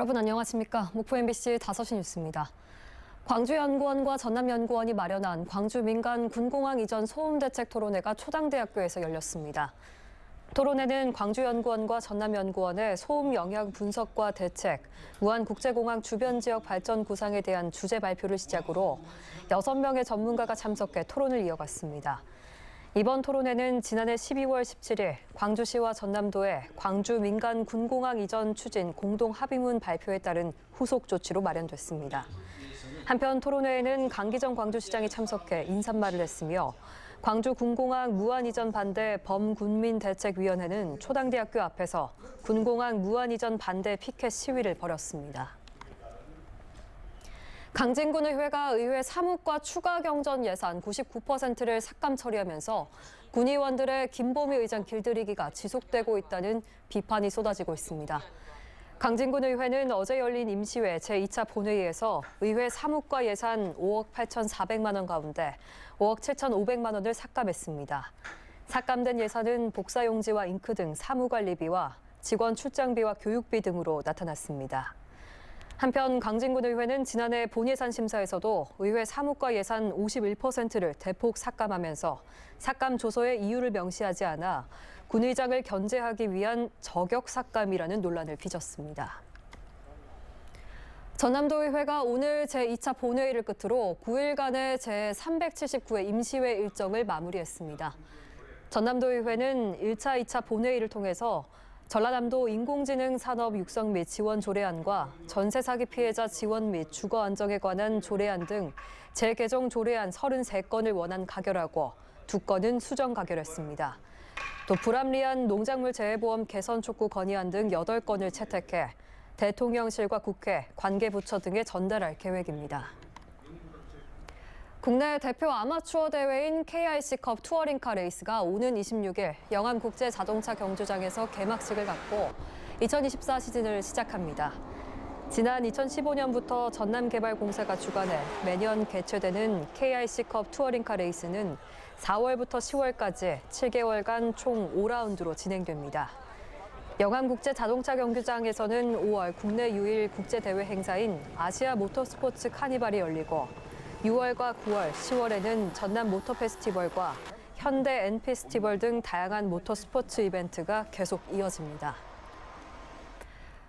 여러분 안녕하십니까? 목포 MBC 5시 뉴스입니다. 광주연구원과 전남연구원이 마련한 광주 민간 군공항 이전 소음대책 토론회가 초당대학교에서 열렸습니다. 토론회는 광주연구원과 전남연구원의 소음 영향 분석과 대책, 무안국제공항 주변 지역 발전 구상에 대한 주제 발표를 시작으로 6명의 전문가가 참석해 토론을 이어갔습니다. 이번 토론회는 지난해 12월 17일 광주시와 전남도의 광주 민간 군공항 이전 추진 공동 합의문 발표에 따른 후속 조치로 마련됐습니다. 한편 토론회에는 강기정 광주시장이 참석해 인사말을 했으며 광주 군공항 무안 이전 반대 범군민대책위원회는 초당대학교 앞에서 군공항 무안 이전 반대 피켓 시위를 벌였습니다. 강진군 의회가 의회 사무과 추가 경전 예산 99%를 삭감 처리하면서 군의원들의 김보미 의장 길들이기가 지속되고 있다는 비판이 쏟아지고 있습니다. 강진군 의회는 어제 열린 임시회 제2차 본회의에서 의회 사무과 예산 5억 8,400만 원 가운데 5억 7,500만 원을 삭감했습니다. 삭감된 예산은 복사용지와 잉크 등 사무관리비와 직원 출장비와 교육비 등으로 나타났습니다. 한편 강진군 의회는 지난해 본예산 심사에서도 의회 사무과 예산 51%를 대폭 삭감하면서 삭감 조서에 이유를 명시하지 않아 군의장을 견제하기 위한 저격 삭감이라는 논란을 빚었습니다. 전남도의회가 오늘 제2차 본회의를 끝으로 9일간의 제379회 임시회 일정을 마무리했습니다. 전남도의회는 1차, 2차 본회의를 통해서 전라남도 인공지능 산업 육성 및 지원 조례안과 전세 사기 피해자 지원 및 주거 안정에 관한 조례안 등 재개정 조례안 33건을 원안 가결하고 2건은 수정 가결했습니다. 또 불합리한 농작물 재해보험 개선 촉구 건의안 등 8건을 채택해 대통령실과 국회, 관계부처 등에 전달할 계획입니다. 국내 대표 아마추어 대회인 KIC컵 투어링카 레이스가 오는 26일 영암국제자동차 경주장에서 개막식을 갖고 2024 시즌을 시작합니다. 지난 2015년부터 전남개발공사가 주관해 매년 개최되는 KIC컵 투어링카 레이스는 4월부터 10월까지 7개월간 총 5라운드로 진행됩니다. 영암국제자동차 경주장에서는 5월 국내 유일 국제대회 행사인 아시아 모터스포츠 카니발이 열리고 6월과 9월, 10월에는 전남 모터 페스티벌과 현대 N 페스티벌 등 다양한 모터스포츠 이벤트가 계속 이어집니다.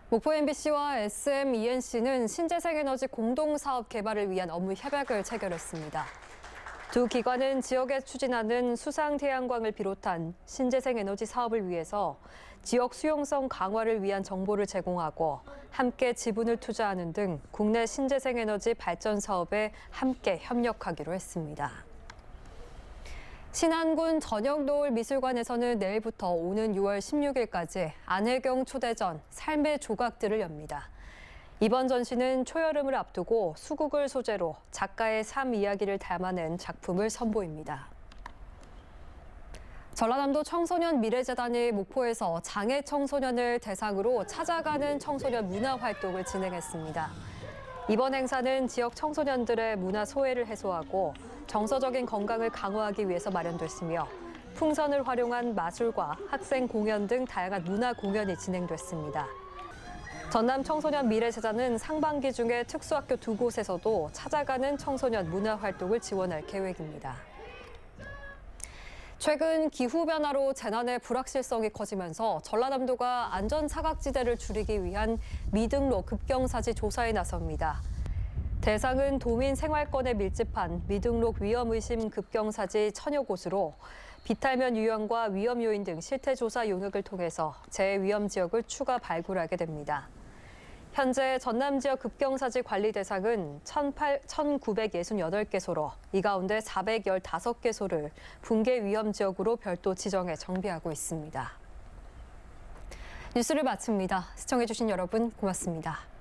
목포 MBC와 SM ENC는 신재생에너지 공동사업 개발을 위한 업무 협약을 체결했습니다. 두 기관은 지역에 추진하는 수상 태양광을 비롯한 신재생에너지 사업을 위해서 지역 수용성 강화를 위한 정보를 제공하고 함께 지분을 투자하는 등 국내 신재생에너지 발전 사업에 함께 협력하기로 했습니다. 신안군 전역노을미술관에서는 내일부터 오는 6월 16일까지 안혜경 초대전 삶의 조각들을 엽니다. 이번 전시는 초여름을 앞두고 수국을 소재로 작가의 삶 이야기를 담아낸 작품을 선보입니다. 전라남도 청소년 미래재단이 목포에서 장애 청소년을 대상으로 찾아가는 청소년 문화활동을 진행했습니다. 이번 행사는 지역 청소년들의 문화 소외를 해소하고 정서적인 건강을 강화하기 위해서 마련됐으며 풍선을 활용한 마술과 학생 공연 등 다양한 문화 공연이 진행됐습니다. 전남 청소년 미래재단은 상반기 중에 특수학교 2곳에서도 찾아가는 청소년 문화활동을 지원할 계획입니다. 최근 기후변화로 재난의 불확실성이 커지면서 전라남도가 안전사각지대를 줄이기 위한 미등록 급경사지 조사에 나섭니다. 대상은 도민 생활권에 밀집한 미등록 위험의심 급경사지 1000여 곳으로 비탈면 유형과 위험 요인 등 실태조사 용역을 통해서 재위험 지역을 추가 발굴하게 됩니다. 현재 전남 지역 급경사지 관리 대상은 1,968개소로 이 가운데 415개소를 붕괴 위험 지역으로 별도 지정해 정비하고 있습니다. 뉴스를 마칩니다. 시청해주신 여러분 고맙습니다.